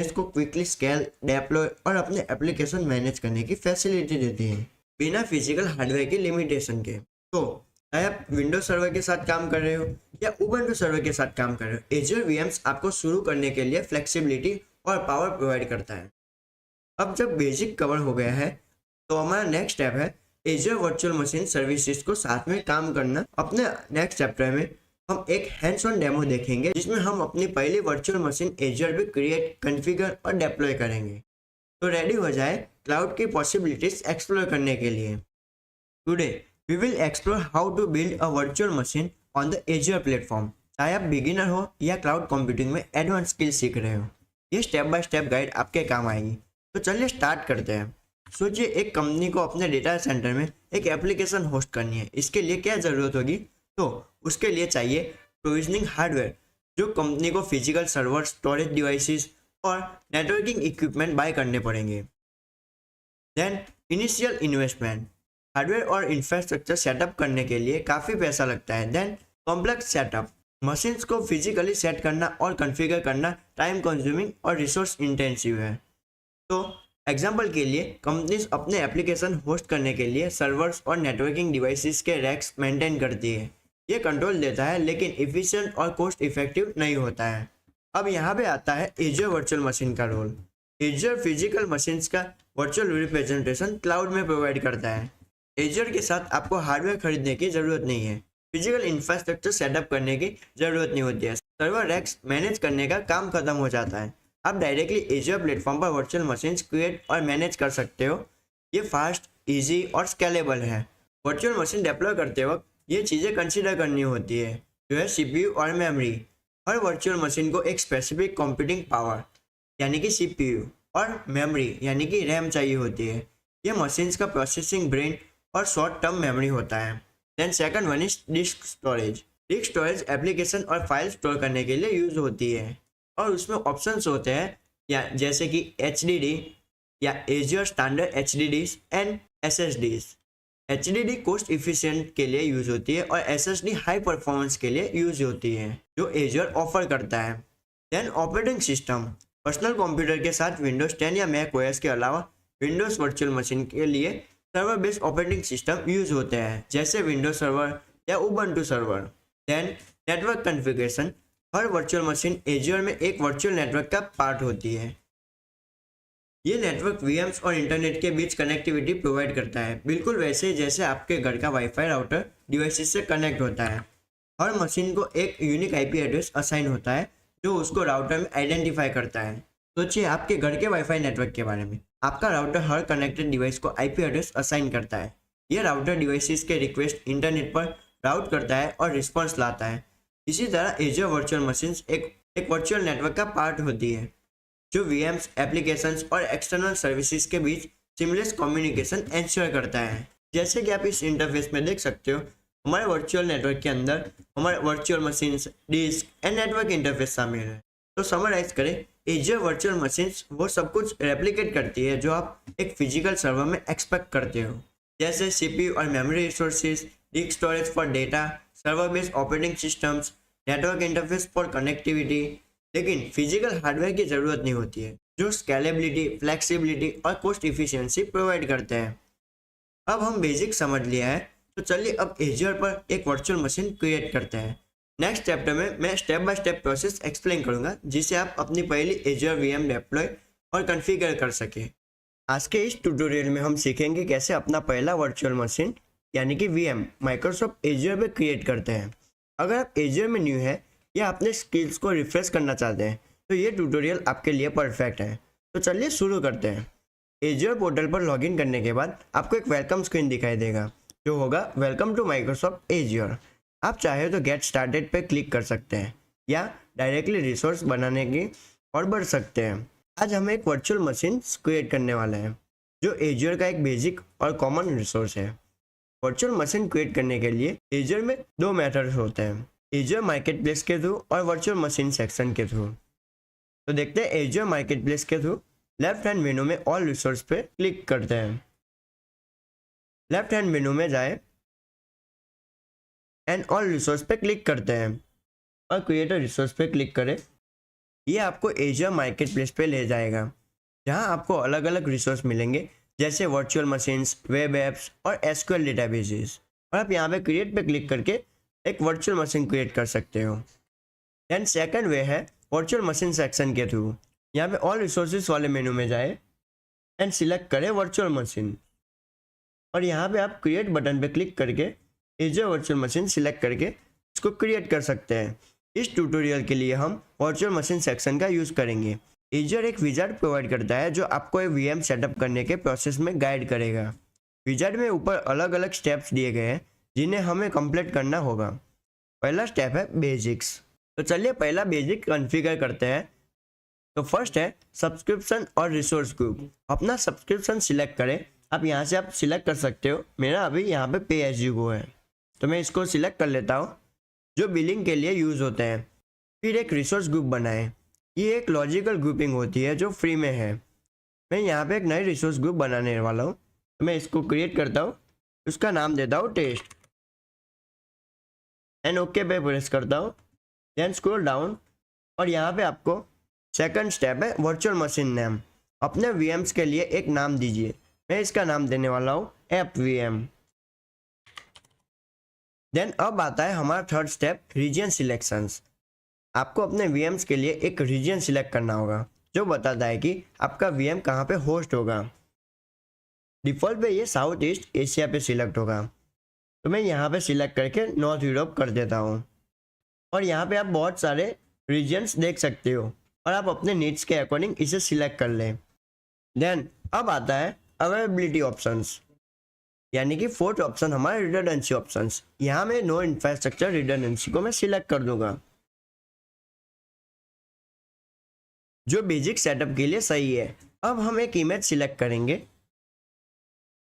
इसको quickly scale, deploy और अपने एप्लीकेशन मैनेज करने की फैसिलिटी देती है बिना फिजिकल हार्डवेयर की लिमिटेशन के। तो चाहे आप विंडोज सर्वर के साथ काम कर रहे हो या उबंटू सर्वर के साथ काम कर रहे हो, एज्योर वीएम्स आपको शुरू करने के लिए फ्लेक्सिबिलिटी और पावर प्रोवाइड करता है। अब जब बेसिक कवर हो गया है तो हमारा नेक्स्ट स्टेप है एज्योर वर्चुअल मशीन सर्विसेज को साथ में काम करना। अपने नेक्स्ट चैप्टर में हम एक हैंड्स ऑन डेमो देखेंगे जिसमें हम अपनी पहली वर्चुअल मशीन एज्योर पे क्रिएट, कॉन्फ़िगर और डिप्लॉय करेंगे। तो रेडी हो जाए क्लाउड की पॉसिबिलिटीज एक्सप्लोर करने के लिए। Today we will explore how to build a virtual machine on the Azure platform. चाहे आप बिगिनर हो या क्लाउड कंप्यूटिंग में एडवांस स्किल सीख रहे हो, ये स्टेप बाय स्टेप गाइड आपके काम आएगी। तो चलिए स्टार्ट करते हैं। सोचिए एक कंपनी को अपने डेटा सेंटर में एक एप्लीकेशन होस्ट करनी है। इसके लिए क्या ज़रूरत होगी? तो उसके लिए चाहिए प्रोविजनिंग हार्डवेयर, जो कंपनी को फिजिकल सर्वर, स्टोरेज डिवाइसेस और नेटवर्किंग इक्विपमेंट बाय करने पड़ेंगे। देन इनिशियल इन्वेस्टमेंट, हार्डवेयर और इंफ्रास्ट्रक्चर सेटअप करने के लिए काफ़ी पैसा लगता है। देन कॉम्प्लेक्स सेटअप, मशीन्स को फिजिकली सेट करना और कॉन्फ़िगर करना टाइम कंज्यूमिंग और रिसोर्स इंटेंसिव है। तो एग्जाम्पल के लिए कंपनीज अपने एप्लीकेशन होस्ट करने के लिए सर्वर्स और नेटवर्किंग डिवाइसेस के रैक्स मेंटेन करती है। ये कंट्रोल देता है लेकिन इफिशिएंट और कॉस्ट इफेक्टिव नहीं होता है। अब यहाँ पे आता है एज्योर वर्चुअल मशीन का रोल। एज्योर फिजिकल मशीन्स का वर्चुअल रिप्रेजेंटेशन क्लाउड में प्रोवाइड करता है। एज्योर के साथ आपको हार्डवेयर खरीदने की ज़रूरत नहीं है, फिजिकल इंफ्रास्ट्रक्चर सेटअप करने की ज़रूरत नहीं होती है, सर्वर रैक्स मैनेज करने का काम खत्म हो जाता है। आप डायरेक्टली एज्योर प्लेटफॉर्म पर वर्चुअल मशीन्स क्रिएट और मैनेज कर सकते हो। ये फास्ट, इजी और स्केलेबल है। वर्चुअल मशीन डिप्लॉय करते वक्त ये चीज़ें कंसीडर करनी होती है, जो है सीपीयू और मेमोरी। हर वर्चुअल मशीन को एक स्पेसिफिक कंप्यूटिंग पावर यानी कि सीपीयू और मेमोरी यानी कि रैम चाहिए होती है। ये मशीन्स का प्रोसेसिंग ब्रेन और शॉर्ट टर्म मेमोरी होता है। Then second one is disk storage. Disk storage application और फाइल स्टोर करने के लिए यूज होती है और उसमें ऑप्शंस होते हैं या जैसे कि HDD या Azure standard HDDs and SSDs। HDD cost efficient के लिए यूज होती है और SSD हाई परफॉर्मेंस के लिए यूज होती है, जो एज्योर ऑफर करता है। Then operating system, personal computer के साथ विंडोज 10 या मैक OS के अलावा विंडोज वर्चुअल मशीन के लिए server based operating system use होते हैं, जैसे विंडोज सर्वर या Ubuntu server. Then network configuration, हर वर्चुअल मशीन एज्योर में एक वर्चुअल नेटवर्क का पार्ट होती है। ये नेटवर्क वीएम्स और इंटरनेट के बीच कनेक्टिविटी प्रोवाइड करता है, बिल्कुल वैसे ही जैसे आपके घर का वाईफाई राउटर डिवाइसेस से कनेक्ट होता है। हर मशीन को एक यूनिक IP एड्रेस असाइन होता है जो उसको राउटर में आइडेंटिफाई करता है। सोचिए आपके घर के वाईफाई नेटवर्क के बारे में। आपका राउटर हर कनेक्टेड डिवाइस को IP एड्रेस असाइन करता है। यह राउटर डिवाइसेस के रिक्वेस्ट इंटरनेट पर राउट करता है और रिस्पॉन्स लाता है। इसी तरह एज्योर वर्चुअल मशीन्स एक वर्चुअल नेटवर्क का पार्ट होती है, जो VMs, एप्लीकेशंस और एक्सटर्नल सर्विसेज के बीच सीमलेस कम्युनिकेशन एंश्योर करता है। जैसे कि आप इस इंटरफेस में देख सकते हो, हमारे वर्चुअल नेटवर्क के अंदर हमारे virtual machines, disk and network interface शामिल है। तो समराइज करें, एज्योर वर्चुअल मशीन्स वो सब कुछ रेप्लिकेट करती है जो आप एक फिजिकल सर्वर में एक्सपेक्ट करते हो, जैसे CPU और memory resources, disk storage for data, server based operating systems, network interface for connectivity. लेकिन फिजिकल हार्डवेयर की ज़रूरत नहीं होती है, जो स्केलेबिलिटी, फ्लेक्सिबिलिटी और कॉस्ट इफिशिएंसी प्रोवाइड करते हैं। अब हम बेसिक समझ लिया है, तो चलिए अब एज्योर पर एक वर्चुअल मशीन क्रिएट करते हैं। नेक्स्ट चैप्टर में मैं step by step process explain करूंगा, जिससे आप अपनी पहली एज्योर VM डिप्लॉय और कॉन्फ़िगर कर सकें। आज के इस ट्यूटोरियल में हम सीखेंगे कैसे अपना पहला वर्चुअल मशीन यानी कि VM माइक्रोसॉफ्ट एज्योर पे क्रिएट करते हैं। अगर आप एज्योर में न्यू है या अपने स्किल्स को रिफ्रेश करना चाहते हैं तो ये ट्यूटोरियल आपके लिए परफेक्ट है। तो चलिए शुरू करते हैं। एज्योर पोर्टल पर लॉगिन करने के बाद आपको एक वेलकम स्क्रीन दिखाई देगा, जो होगा वेलकम टू माइक्रोसॉफ्ट एज्योर। आप चाहे तो गेट स्टार्टेड पे क्लिक कर सकते हैं या डायरेक्टली रिसोर्स बनाने की और बढ़ सकते हैं। आज हम एक वर्चुअल मशीन क्रिएट करने वाले हैं, जो एज्योर का एक बेसिक और कॉमन रिसोर्स है। वर्चुअल मशीन क्रिएट करने के लिए एज्योर में दो मेथड्स होते हैं, एज्योर मार्केटप्लेस के थ्रू और वर्चुअल मशीन सेक्शन के थ्रू। तो देखते हैं एज्योर मार्केटप्लेस के थ्रू। लेफ्ट हैंड मेनू में ऑल रिसोर्स पे क्लिक करते हैं। लेफ्ट हैंड मेनू में जाए एंड ऑल रिसोर्स पे क्लिक करते हैं और क्रिएट अ रिसोर्स पे क्लिक करें। ये आपको एजर मार्केट प्लेस पे ले जाएगा, जहां आपको अलग अलग रिसोर्स मिलेंगे जैसे वर्चुअल मशीन्स, वेब एप्स और एसक्यूएल डेटाबेसेस। और आप यहाँ पे क्रिएट पे क्लिक करके एक वर्चुअल मशीन क्रिएट कर सकते हो। देन सेकंड वे है वर्चुअल मशीन सेक्शन के थ्रू। यहाँ पे ऑल रिसोर्सेज वाले मेनू में जाए एंड सिलेक्ट करें वर्चुअल मशीन, और यहाँ पे आप क्रिएट बटन पे क्लिक करके एजर वर्चुअल मशीन सिलेक्ट करके इसको क्रिएट कर सकते हैं। इस ट्यूटोरियल के लिए हम वर्चुअल मशीन सेक्शन का यूज़ करेंगे। एजर एक विजार्ड प्रोवाइड करता है जो आपको एक वीएम सेटअप करने के प्रोसेस में गाइड करेगा। विजार्ड में ऊपर अलग अलग स्टेप्स दिए गए हैं जिन्हें हमें कंप्लीट करना होगा। पहला स्टेप है बेसिक्स। तो चलिए पहला बेसिक कॉन्फ़िगर करते हैं। तो फर्स्ट है सब्सक्रिप्शन और रिसोर्स ग्रुप। अपना सब्सक्रिप्शन सिलेक्ट करें। आप यहाँ से आप सिलेक्ट कर सकते हो। मेरा अभी यहाँ पे पे एज यू गो है, तो मैं इसको सिलेक्ट कर लेता हूँ, जो बिलिंग के लिए यूज़ होते हैं। फिर एक रिसोर्स ग्रुप बनाएं। ये एक लॉजिकल ग्रुपिंग होती है जो फ्री में है। मैं यहाँ पे एक नई रिसोर्स ग्रुप बनाने वाला हूँ, तो मैं इसको क्रिएट करता हूँ, उसका नाम देता हूँ टेस्ट एंड ओके पे प्रेस करता हूँ। देन स्क्रॉल डाउन और यहाँ पे आपको सेकंड स्टेप है वर्चुअल मशीन नेम। अपने वीएम्स के लिए एक नाम दीजिए। मैं इसका नाम देने वाला हूँ ऐप वीएम। देन अब आता है हमारा थर्ड स्टेप रीजन सिलेक्शंस। आपको अपने वीएम्स के लिए एक रीजन सिलेक्ट करना होगा जो बताता है कि आपका वीएम कहाँ पे होस्ट होगा। डिफ़ॉल्ट पे ये साउथ ईस्ट एशिया पे सिलेक्ट होगा, तो मैं यहाँ पे सिलेक्ट करके नॉर्थ यूरोप कर देता हूँ। और यहाँ पे आप बहुत सारे रीजन्स देख सकते हो और आप अपने नीड्स के अकॉर्डिंग इसे सिलेक्ट कर लें। देन अब आता है अवेलेबिलिटी ऑप्शंस, यानी कि फोर्थ ऑप्शन हमारा रिडंडेंसी ऑप्शंस। यहाँ में नो इंफ्रास्ट्रक्चर रिडंडेंसी को मैं सिलेक्ट कर दूंगा, जो बेसिक सेटअप के लिए सही है। अब हम एक इमेज सिलेक्ट करेंगे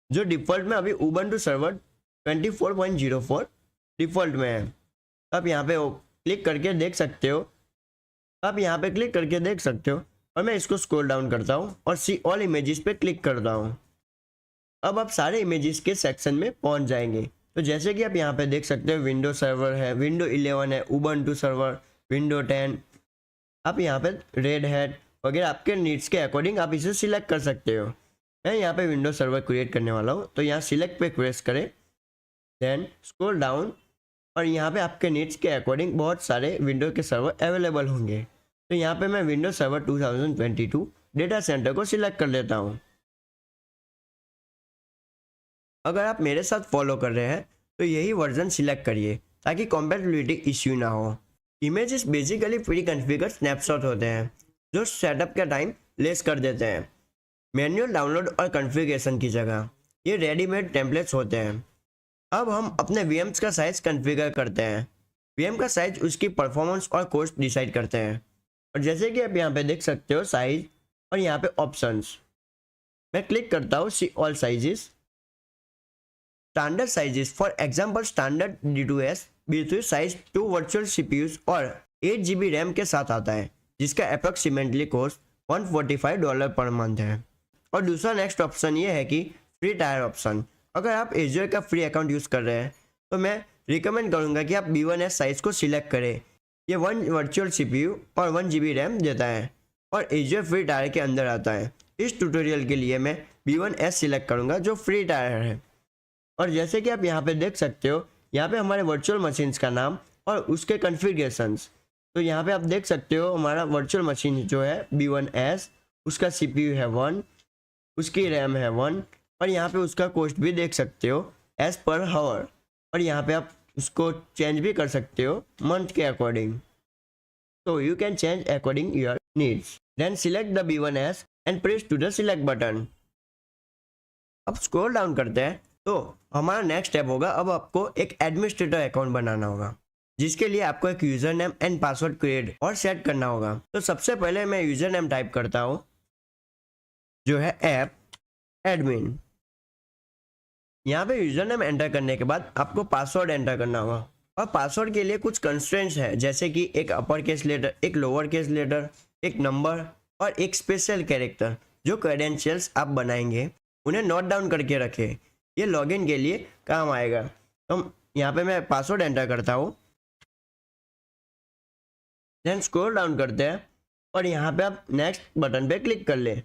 जो डिफ़ॉल्ट में अभी उबंटू सर्वर 24.04 डिफ़ॉल्ट में है। आप यहाँ पे क्लिक करके देख सकते हो। और मैं इसको स्क्रॉल डाउन करता हूँ और सी ऑल इमेजेस पे क्लिक करता हूँ। अब आप सारे इमेजेस के सेक्शन में पहुँच जाएंगे। तो जैसे कि आप यहाँ पे देख सकते हो, विंडो सर्वर है, विंडो 11 है, उबंटू सर्वर, विंडो 10। आप यहाँ पे रेड हैट वगैरह आपके नीड्स के अकॉर्डिंग आप इसे सिलेक्ट कर सकते हो। मैं यहाँ पे विंडो सर्वर क्रिएट करने वाला हूँ, तो यहाँ सिलेक्ट पे प्रेस करें, देन स्क्रॉल डाउन और यहाँ पे आपके नीड्स के अकॉर्डिंग बहुत सारे विंडो के सर्वर अवेलेबल होंगे। तो यहाँ पे मैं विंडो सर्वर 2022 डेटा सेंटर को सिलेक्ट कर लेता हूँ। अगर आप मेरे साथ फॉलो कर रहे हैं तो यही वर्जन सिलेक्ट करिए ताकि कॉम्पैटिबिलिटी इश्यू ना हो। Images basically pre configure snapshot होते हैं जो सेटअप का टाइम लेस कर देते हैं। मैनुअल डाउनलोड और कॉन्फ़िगरेशन की जगह ये रेडीमेड टेम्पलेट्स होते हैं। अब हम अपने वीएम्स का साइज़ कॉन्फ़िगर करते हैं। वीएम का साइज उसकी परफॉर्मेंस और कॉस्ट डिसाइड करते हैं। और जैसे कि आप यहाँ पे देख सकते हो साइज और यहाँ पे ऑप्शंस, मैं क्लिक करता हूँ see all sizes. Standard sizes for example standard D2S B3 size 2 virtual CPUs और 8 GB रैम के साथ आता है, जिसका अप्रॉक्सीमेटली कॉस्ट $145 पर मंथ है। और दूसरा नेक्स्ट ऑप्शन ये है कि फ्री टायर ऑप्शन। अगर आप एजर का फ्री अकाउंट यूज़ कर रहे हैं तो मैं रिकमेंड करूँगा कि आप B1S साइज़ को सिलेक्ट करें। ये 1 वर्चुअल CPU और 1 GB रैम देता है और एजर फ्री टायर के अंदर आता है। इस ट्यूटोरियल के लिए मैं B1S सिलेक्ट करूँगा जो फ्री टायर है। और जैसे कि आप यहाँ पे देख सकते हो, यहाँ पे हमारे वर्चुअल मशीन्स का नाम और उसके कॉन्फ़िगरेशंस। तो यहाँ पे आप देख सकते हो हमारा वर्चुअल मशीन जो है B1S, उसका CPU है 1, उसकी रैम है 1 और यहाँ पे उसका कॉस्ट भी देख सकते हो एज पर हावर। और यहाँ पे आप उसको चेंज भी कर सकते हो मंथ के अकॉर्डिंग। तो you can change according your needs. Then select the B1S and press to the select button. अब स्क्रॉल डाउन करते हैं तो हमारा नेक्स्ट स्टेप होगा, अब आपको एक एडमिनिस्ट्रेटर अकाउंट बनाना होगा, जिसके लिए आपको एक user name and password create और सेट करना होगा। तो सबसे पहले मैं यूजर नेम टाइप करता हूँ जो है ऐप एडमिन। यहाँ पे यूजर नेम एंटर करने के बाद आपको पासवर्ड एंटर करना होगा और पासवर्ड के लिए कुछ कंस्ट्रेंट्स है, जैसे कि एक अपर केस लेटर, एक लोअर केस लेटर, एक नंबर और एक स्पेशल कैरेक्टर। जो क्रेडेंशियल्स आप बनाएंगे उन्हें नोट डाउन करके रखें, ये लॉगिन के लिए काम आएगा। तो यहाँ पे मैं पासवर्ड एंटर करता हूँ, देन स्क्रॉल डाउन करते हैं और यहाँ पे आप नेक्स्ट बटन पे क्लिक कर ले,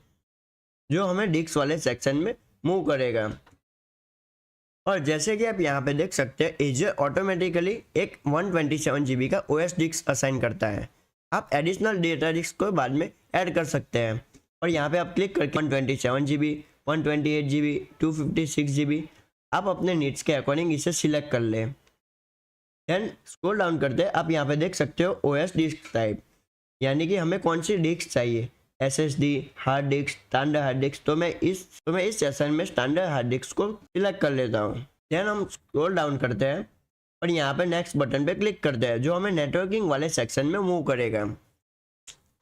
जो हमें डिस्क वाले सेक्शन में मूव करेगा। और जैसे कि आप यहाँ पे देख सकते हैं, एजर ऑटोमेटिकली एक 127 GB का OS डिस्क असाइन करता है। आप एडिशनल डेटा डिस्क को बाद में ऐड कर सकते हैं। और यहाँ पे आप क्लिक करके 127 GB, 128 GB, 256 GB आप अपने नीड्स के अकॉर्डिंग इसे सिलेक्ट कर ले। देन स्क्रॉल डाउन करते हैं, आप यहाँ पे देख सकते हो OS डिस्क टाइप, यानी कि हमें कौन सी डिस्क चाहिए, SSD, hard disk, standard hard disk. तो मैं इस सेशन में स्टैंडर्ड हार्ड डिस्क को सिलेक्ट कर लेता हूँ। देन हम स्क्रॉल डाउन करते हैं और यहाँ पे नेक्स्ट बटन पे क्लिक करते हैं, जो हमें नेटवर्किंग वाले सेक्शन में मूव करेगा।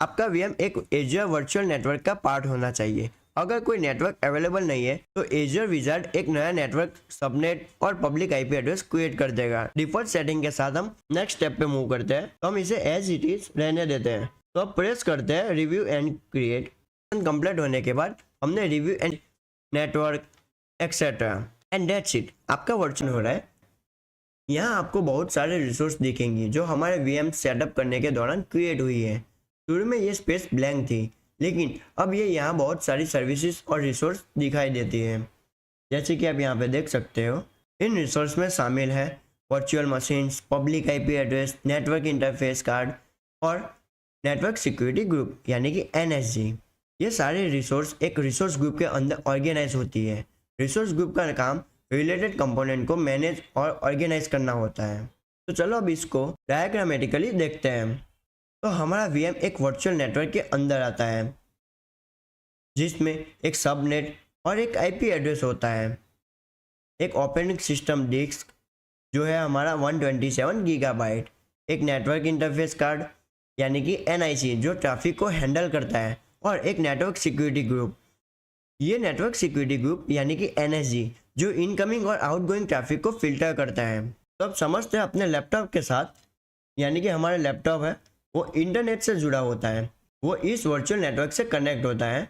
आपका VM एक एजर वर्चुअल नेटवर्क का पार्ट होना चाहिए। अगर कोई नेटवर्क अवेलेबल नहीं है तो एजर विजार्ड एक नया नेटवर्क, सबनेट और पब्लिक IP एड्रेस क्रिएट कर देगा। डिफॉल्ट सेटिंग के साथ हम नेक्स्ट स्टेप पे मूव करते हैं, तो हम इसे एज इट इज रहने देते हैं। तो अब प्रेस करते हैं रिव्यू एंड क्रिएट। कंप्लीट होने के बाद हमने review and network etcetera and that's it, आपका वर्चुअल हो रहा है। यहाँ आपको बहुत सारे रिसोर्स दिखेंगे जो हमारे VM सेटअप करने के दौरान क्रिएट हुई है। शुरू में ये स्पेस ब्लैंक थी, लेकिन अब ये यहाँ बहुत सारी सर्विसेज और रिसोर्स दिखाई देती है। जैसे कि आप यहाँ पे देख सकते हो, इन रिसोर्स में शामिल है virtual machines, public IP address, network interface card और नेटवर्क सिक्योरिटी ग्रुप यानी कि NSG। ये सारे रिसोर्स एक रिसोर्स ग्रुप के अंदर ऑर्गेनाइज होती है। रिसोर्स ग्रुप का काम रिलेटेड कंपोनेंट को मैनेज और ऑर्गेनाइज करना होता है। तो चलो अब इसको डायग्रामेटिकली देखते हैं। तो हमारा VM एक वर्चुअल नेटवर्क के अंदर आता है, जिसमें एक सबनेट और एक IP एड्रेस होता है, एक ऑपरेटिंग सिस्टम डिस्क जो है हमारा 127 GB, एक नेटवर्क इंटरफेस कार्ड यानी कि NIC जो ट्रैफिक को हैंडल करता है, और एक नेटवर्क सिक्योरिटी ग्रुप। ये नेटवर्क सिक्योरिटी ग्रुप यानी कि NSG जो इनकमिंग और आउटगोइंग ट्रैफिक को फिल्टर करता है। तो अब समझते हैं अपने लैपटॉप के साथ, यानी कि हमारा लैपटॉप है वो इंटरनेट से जुड़ा होता है, वो इस वर्चुअल नेटवर्क से कनेक्ट होता है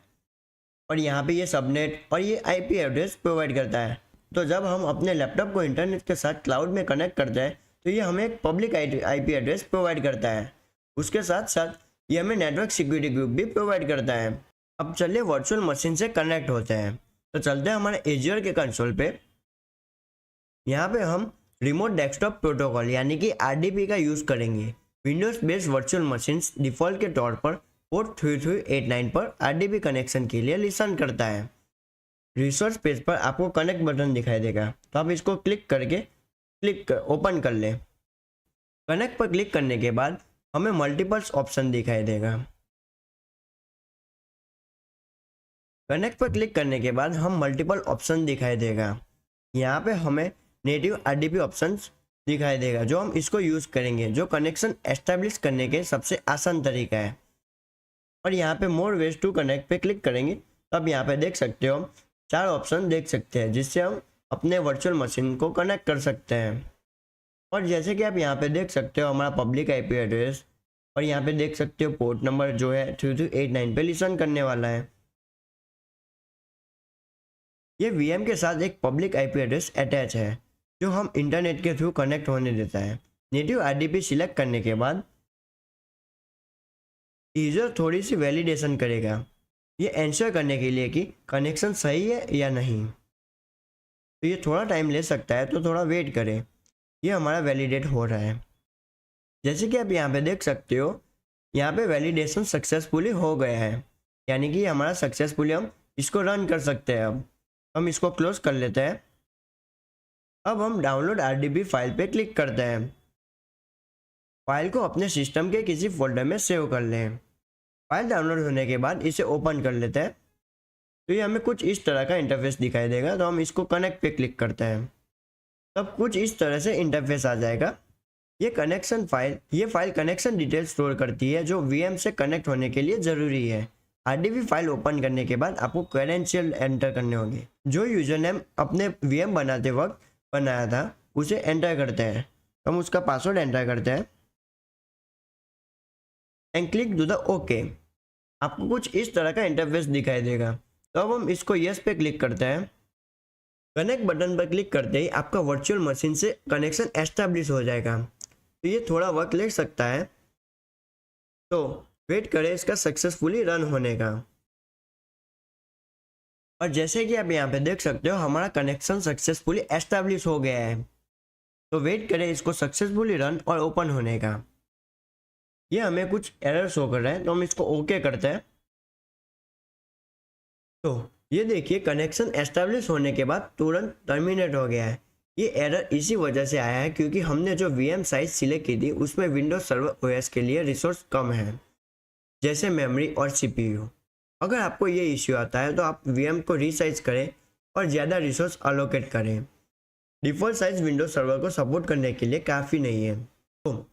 और यहाँ पे ये सबनेट और ये IP एड्रेस प्रोवाइड करता है। तो जब हम अपने लैपटॉप को इंटरनेट के साथ क्लाउड में कनेक्ट करते हैं तो ये हमें एक पब्लिक IP एड्रेस प्रोवाइड करता है। उसके साथ साथ ये हमें नेटवर्क सिक्योरिटी ग्रुप भी प्रोवाइड करता है। अब चलिए वर्चुअल मशीन से कनेक्ट होते हैं। तो चलते हैं हमारे एजर के कंसोल पे। यहाँ पे हम रिमोट डेस्कटॉप प्रोटोकॉल यानी कि RDP का यूज़ करेंगे। Windows based virtual machines default के तौर पर पोर्ट 3389 पर RDP कनेक्शन के लिए लिसन करता है। रिसोर्स पेज पर आपको कनेक्ट बटन दिखाई देगा, तो आप इसको क्लिक करके ओपन कर लें। कनेक्ट पर क्लिक करने के बाद हमें मल्टीपल्स ऑप्शन दिखाई देगा। कनेक्ट पर क्लिक करने के बाद हम मल्टीपल ऑप्शन दिखाई देगा। यहाँ पे हमें नेटिव RDP ऑप्शंस दिखाई देगा, जो हम इसको यूज़ करेंगे, जो कनेक्शन एस्टेब्लिश करने के सबसे आसान तरीका है। और यहाँ पे मोर वेज टू कनेक्ट पे क्लिक करेंगे, तब यहाँ पे देख सकते हो 4 ऑप्शन देख सकते हैं, जिससे हम अपने वर्चुअल मशीन को कनेक्ट कर सकते हैं। और जैसे कि आप यहाँ पे देख सकते हो हमारा पब्लिक IP एड्रेस, और यहाँ पे देख सकते हो पोर्ट नंबर जो है 3389 पे लिसन करने वाला है। ये VM के साथ एक पब्लिक IP एड्रेस अटैच है, जो हम इंटरनेट के थ्रू कनेक्ट होने देता है। नेटिव RDP सिलेक्ट करने के बाद यूजर थोड़ी सी वैलिडेशन करेगा, ये एंश्योर करने के लिए कि कनेक्शन सही है या नहीं। तो ये थोड़ा टाइम ले सकता है, तो थोड़ा वेट करें। ये हमारा वैलिडेट हो रहा है। जैसे कि आप यहाँ पे देख सकते हो, यहाँ पे वैलिडेशन सक्सेसफुली हो गया है, यानी कि हमारा सक्सेसफुली हम इसको रन कर सकते हैं। अब हम इसको क्लोज कर लेते हैं। अब हम डाउनलोड RDP फाइल पे क्लिक करते हैं। फाइल को अपने सिस्टम के किसी फोल्डर में सेव कर लें। फाइल डाउनलोड होने के बाद इसे ओपन कर लेते हैं। तो ये हमें कुछ इस तरह का इंटरफेस दिखाई देगा। तो हम इसको कनेक्ट पे क्लिक करते हैं, तब कुछ इस तरह से इंटरफेस आ जाएगा। ये फाइल कनेक्शन डिटेल स्टोर करती है, जो VM से कनेक्ट होने के लिए ज़रूरी है। RDP फाइल ओपन करने के बाद आपको क्रेडेंशियल एंटर करने होंगे, जो यूजर नेम अपने VM बनाते वक्त बनाया था उसे एंटर करते हैं। हम उसका पासवर्ड एंटर करते हैं and click to the okay. आपको कुछ इस तरह का इंटरफेस दिखाई देगा। तो अब हम इसको यस पे क्लिक करते हैं। कनेक्ट बटन पर क्लिक करते ही आपका वर्चुअल मशीन से कनेक्शन एस्टेब्लिश हो जाएगा। तो ये थोड़ा वक्त ले सकता है, तो वेट करें इसका सक्सेसफुली रन होने का। और जैसे कि आप यहाँ पे देख सकते हो हमारा कनेक्शन सक्सेसफुली एस्टैब्लिश हो गया है। तो वेट करें इसको सक्सेसफुली रन और ओपन होने का। ये हमें कुछ एरर शो कर रहा है तो हम इसको ओके करते हैं। तो ये देखिए कनेक्शन एस्टैब्लिश होने के बाद तुरंत टर्मिनेट हो गया है। ये एरर इसी वजह से आया है क्योंकि हमने जो वीएम साइज सिलेक्ट की थी उसमें विंडोज सर्वर ओएस के लिए रिसोर्स कम है, जैसे मेमोरी और सीपीयू। अगर आपको ये इश्यू आता है तो आप वीएम को रीसाइज करें और ज़्यादा रिसोर्स अलोकेट करें। डिफ़ॉल्ट साइज विंडोज सर्वर को सपोर्ट करने के लिए काफ़ी नहीं है। तो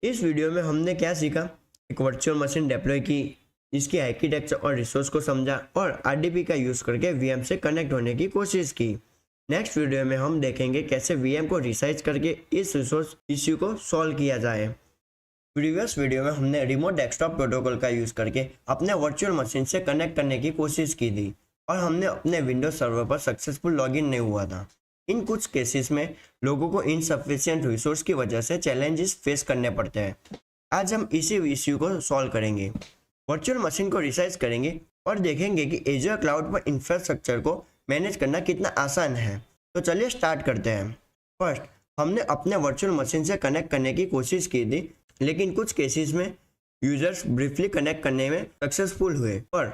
इस वीडियो में हमने क्या सीखा, एक वर्चुअल मशीन डिप्लॉय की, इसकी आर्किटेक्चर और रिसोर्स को समझा और आरडीपी का यूज़ करके वीएम से कनेक्ट होने की कोशिश की। नेक्स्ट वीडियो में हम देखेंगे कैसे वीएम को रिसाइज करके इस रिसोर्स इश्यू को सॉल्व किया जाए। प्रीवियस वीडियो में हमने रिमोट डेस्कटॉप प्रोटोकॉल का यूज़ करके अपने वर्चुअल मशीन से कनेक्ट करने की कोशिश की थी और हमने अपने विंडोज सर्वर पर सक्सेसफुल लॉगिन नहीं हुआ था। इन कुछ केसेस में लोगों को इनसफिशिएंट रिसोर्स की वजह से चैलेंजेस फेस करने पड़ते हैं। आज हम इसी इश्यू को सॉल्व करेंगे, वर्चुअल मशीन को रिसाइज करेंगे और देखेंगे कि एजर क्लाउड पर इंफ्रास्ट्रक्चर को मैनेज करना कितना आसान है। तो चलिए स्टार्ट करते हैं। फर्स्ट हमने अपने वर्चुअल मशीन से कनेक्ट करने की कोशिश की थी, लेकिन कुछ केसेस में यूजर्स ब्रीफली कनेक्ट करने में सक्सेसफुल हुए और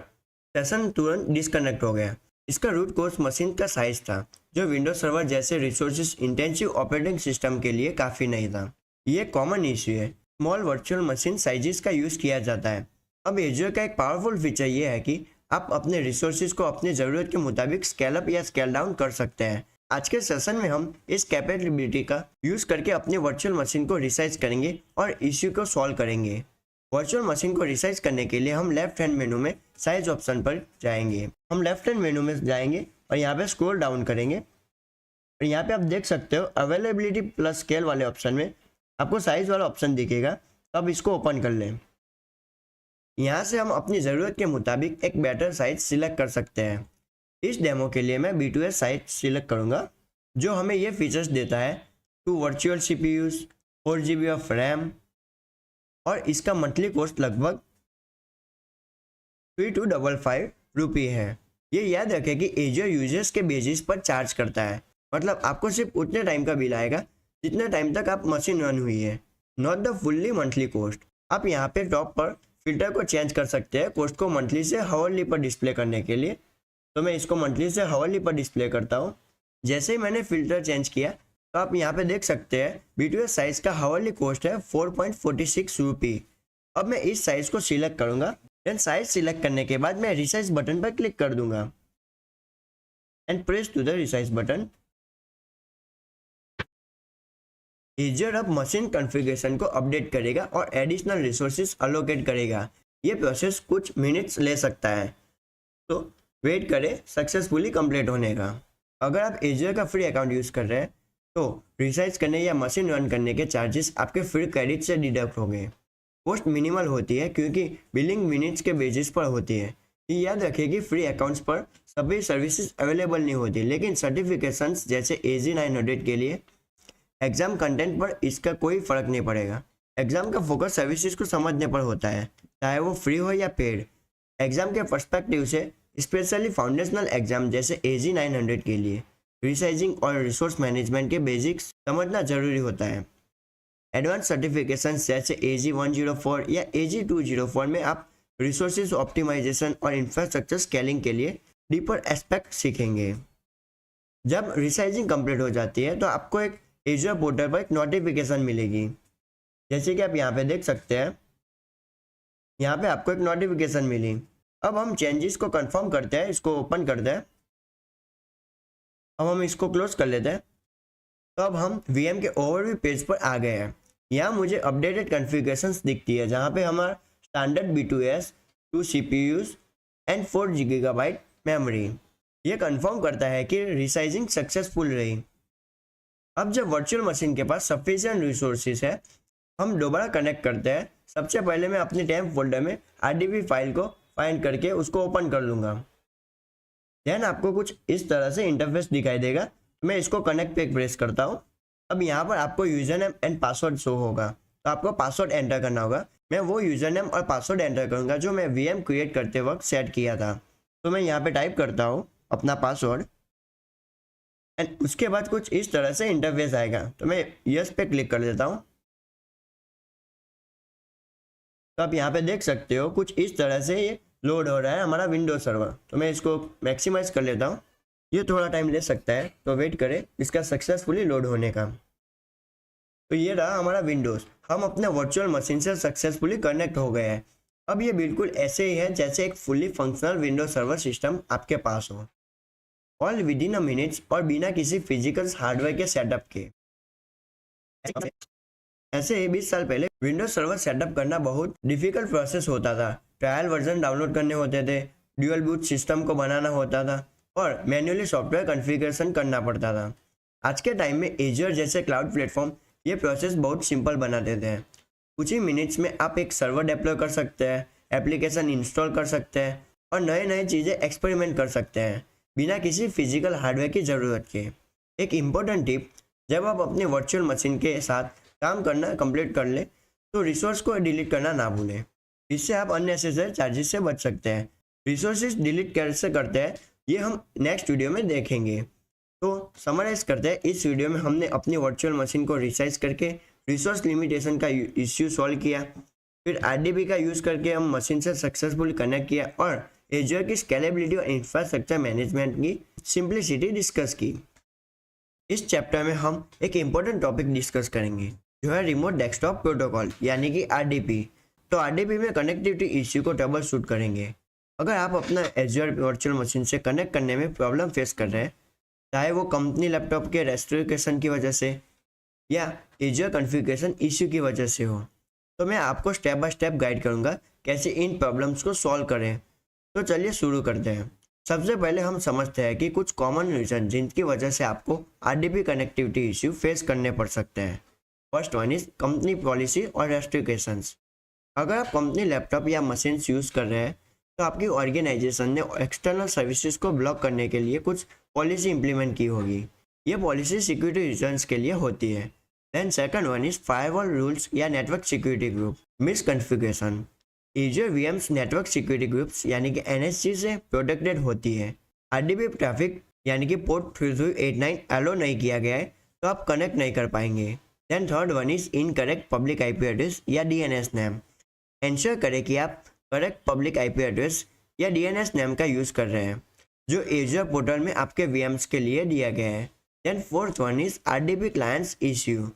सेशन तुरंत डिस्कनेक्ट हो गया। इसका रूट कोर्स मशीन का साइज था, जो विंडोज सर्वर जैसे रिसोर्सेज इंटेंसिव ऑपरेटिंग सिस्टम के लिए काफ़ी नहीं था। ये कॉमन इश्यू है। स्मॉल वर्चुअल मशीन साइजेस का यूज़ किया जाता है। अब एजर का एक पावरफुल फीचर ये है कि आप अपने रिसोर्सेज को अपनी ज़रूरत के मुताबिक स्केल अप या स्केल डाउन कर सकते हैं। आज के सेशन में हम इस कैपेबिलिटी का यूज़ करके अपनी वर्चुअल मशीन को रिसाइज करेंगे और इश्यू को सॉल्व करेंगे। वर्चुअल मशीन को रिसाइज करने के लिए हम लेफ्ट हैंड मेनू में साइज ऑप्शन पर जाएंगे। हम लेफ्ट हैंड मेनू में जाएंगे और यहाँ पे स्क्रॉल डाउन करेंगे और यहाँ पे आप देख सकते हो अवेलेबिलिटी प्लस स्केल वाले ऑप्शन में आपको साइज वाला ऑप्शन दिखेगा। अब इसको ओपन कर लें। यहाँ से हम अपनी ज़रूरत के मुताबिक एक बेटर साइज सिलेक्ट कर सकते हैं। इस डेमो के लिए मैं B2S साइज सिलेक्ट करूँगा, जो हमें ये फीचर्स देता है 2 virtual CPUs, 4 GB of RAM और इसका मंथली कॉस्ट लगभग 3255 रुपये है। ये याद रखें कि एजर यूजर्स के बेसिस पर चार्ज करता है, मतलब आपको सिर्फ उतने टाइम का बिल आएगा जितने टाइम तक आप मशीन रन हुई है, not the fully monthly cost. आप यहाँ पे टॉप पर फिल्टर को चेंज कर सकते हैं कॉस्ट को मंथली से हावरली पर डिस्प्ले करने के लिए। तो मैं इसको मंथली से हावरली पर डिस्प्ले करता हूँ। जैसे ही मैंने फिल्टर चेंज किया तो आप यहाँ पे देख सकते हैं B2S साइज का हावरली कॉस्ट है 4.46 रुपये। अब मैं इस साइज को सिलेक्ट करूँगा। देन साइज सिलेक्ट करने के बाद मैं रिसाइज बटन पर क्लिक कर दूंगा and press to the resize button. Azure अब मशीन कॉन्फ़िगरेशन को अपडेट करेगा और एडिशनल रिसोर्सेज अलोकेट करेगा। ये प्रोसेस कुछ मिनट्स ले सकता है, तो वेट करें सक्सेसफुली कंप्लीट होने का। अगर आप एजर का फ्री अकाउंट यूज़ कर रहे हैं तो रिसाइज करने या मशीन रन करने के चार्जेस आपके फ्री क्रेडिट से डिडक्ट होंगे। कॉस्ट मिनिमल होती है क्योंकि बिलिंग मिनट्स के बेसिस पर होती है। ये याद रखें कि फ्री अकाउंट्स पर सभी सर्विसेज अवेलेबल नहीं होती, लेकिन सर्टिफिकेशंस जैसे AZ900 के लिए एग्ज़ाम कंटेंट पर इसका कोई फ़र्क नहीं पड़ेगा। एग्ज़ाम का फोकस सर्विसेज को समझने पर होता है, चाहे वो फ्री हो या पेड। एग्ज़ाम के पर्सपेक्टिव से स्पेशली फाउंडेशनल एग्ज़ाम जैसे AZ900 के लिए रिसाइजिंग और रिसोर्स मैनेजमेंट के बेसिक्स समझना ज़रूरी होता है। एडवांस सर्टिफिकेशन जैसे AZ104 या AZ204 में आप रिसोर्सेज ऑप्टिमाइजेशन और इंफ्रास्ट्रक्चर स्केलिंग के लिए डीपर एस्पेक्ट सीखेंगे। जब रिसाइजिंग कंप्लीट हो जाती है तो आपको एक एजर पोर्टल पर एक नोटिफिकेशन मिलेगी, जैसे कि आप यहाँ पे देख सकते हैं। यहाँ पे आपको एक नोटिफिकेशन मिली। अब हम चेंजेस को कंफर्म करते हैं, इसको ओपन करते हैं। अब हम इसको क्लोज कर लेते हैं। तो अब हम VM के ओवरव्यू पेज पर आ गए हैं। यहाँ मुझे अपडेटेड कॉन्फ़िगरेशंस दिखती है, जहाँ पे हमारा standard B2S, 2 CPUs and 4 GB memory. ये कंफर्म करता है कि रिसाइजिंग सक्सेसफुल रही। अब जब वर्चुअल मशीन के पास सफिशिएंट रिसोर्सेज है, हम दोबारा कनेक्ट करते हैं। सबसे पहले मैं अपने टेम्प फोल्डर में RDP फाइल को फाइंड करके उसको ओपन कर लूँगा। देन आपको कुछ इस तरह से इंटरफेस दिखाई देगा। मैं इसको कनेक्ट पे प्रेस करता हूँ। अब यहाँ पर आपको user name and password show होगा, तो आपको पासवर्ड एंटर करना होगा। मैं वो यूज़र नेम और पासवर्ड एंटर करूँगा जो मैं VM क्रिएट करते वक्त सेट किया था। तो मैं यहाँ पे टाइप करता हूँ अपना पासवर्ड एंड उसके बाद कुछ इस तरह से इंटरफेस आएगा। तो मैं यस पे क्लिक कर देता हूँ। तो आप यहाँ पे देख सकते हो कुछ इस तरह से ये लोड हो रहा है हमारा विंडोज सर्वर। तो मैं इसको मैक्सिमाइज कर लेता हूँ, ये थोड़ा टाइम ले सकता है, तो वेट करें इसका सक्सेसफुली लोड होने का। तो ये रहा हमारा विंडोज़, हम अपने वर्चुअल मशीन से सक्सेसफुली कनेक्ट हो गए हैं। अब ये बिल्कुल ऐसे ही है जैसे एक fully functional Windows server system आपके पास हो, all with in a minutes और बिना किसी फिजिकल हार्डवेयर के सेटअप के। ऐसे ही 20 साल पहले विंडोज सर्वर सेटअप करना बहुत डिफिकल्ट प्रोसेस होता था। ट्रायल वर्जन डाउनलोड करने होते थे, ड्यूअल बूट सिस्टम को बनाना होता था और मैन्युअली सॉफ्टवेयर कॉन्फ़िगरेशन करना पड़ता था। आज के टाइम में एजर जैसे क्लाउड प्लेटफॉर्म ये प्रोसेस बहुत सिंपल बना देते हैं। कुछ ही मिनट्स में आप एक सर्वर डिप्लॉय कर सकते हैं, एप्लीकेशन इंस्टॉल कर सकते हैं और नए नए चीज़ें एक्सपेरिमेंट कर सकते हैं बिना किसी फिजिकल हार्डवेयर की ज़रूरत के। एक इम्पोर्टेंट टिप, जब आप अपने वर्चुअल मशीन के साथ काम करना कंप्लीट कर ले तो रिसोर्स को डिलीट करना ना भूलें। इससे आप अननेसेसरी चार्जेस से बच सकते हैं। रिसोर्सेज डिलीट कैसे करते हैं ये हम नेक्स्ट वीडियो में देखेंगे। तो समराइज करते हैं, इस वीडियो में हमने अपनी वर्चुअल मशीन को रिसाइज करके रिसोर्स लिमिटेशन का इश्यू सॉल्व किया, फिर RDP का यूज़ करके हम मशीन से सक्सेसफुली कनेक्ट किया और एजर की स्केलेबिलिटी और इंफ्रास्ट्रक्चर मैनेजमेंट की सिंप्लिसिटी डिस्कस की। इस चैप्टर में हम एक इम्पोर्टेंट टॉपिक डिस्कस करेंगे जो है रिमोट डेस्कटॉप प्रोटोकॉल यानी कि RDP। तो RDP में कनेक्टिविटी इश्यू को ट्रबल शूट करेंगे। अगर आप अपना एजर वर्चुअल मशीन से कनेक्ट करने में प्रॉब्लम फेस कर रहे हैं, चाहे वो कंपनी लैपटॉप के रेस्ट्रिक्शन की वजह से या एजर कॉन्फ़िगरेशन इश्यू की वजह से हो, तो मैं आपको स्टेप बाय स्टेप गाइड करूंगा कैसे इन प्रॉब्लम्स को सॉल्व करें। तो चलिए शुरू करते हैं। सबसे पहले हम समझते हैं कि कुछ कॉमन रीज़न जिनकी वजह से आपको RDP कनेक्टिविटी इश्यू फेस करने पड़ सकते हैं। First one is company policy और रेस्ट्रिक्शंस। अगर आप कंपनी लैपटॉप या मशीन्स यूज़ कर रहे हैं तो आपकी ऑर्गेनाइजेशन ने एक्सटर्नल सर्विसेज को ब्लॉक करने के लिए कुछ पॉलिसी इंप्लीमेंट की होगी। ये पॉलिसी सिक्योरिटी रीजंस के लिए होती है। Then second one is firewall rules या network security group misconfiguration. Azure VMs network security groups यानी कि NSG से प्रोटेक्टेड होती है। RDP ट्रैफिक यानी कि पोर्ट 3389 अलो नहीं किया गया है तो आप कनेक्ट नहीं कर पाएंगे। Then third one is incorrect public IP address या DNS नेम। इंश्योर करें कि आप करेक्ट पब्लिक IP एड्रेस या DNS नेम का यूज़ कर रहे हैं जो एजर पोर्टल में आपके VMs के लिए दिया गया है। Then fourth one is RDP clients issue.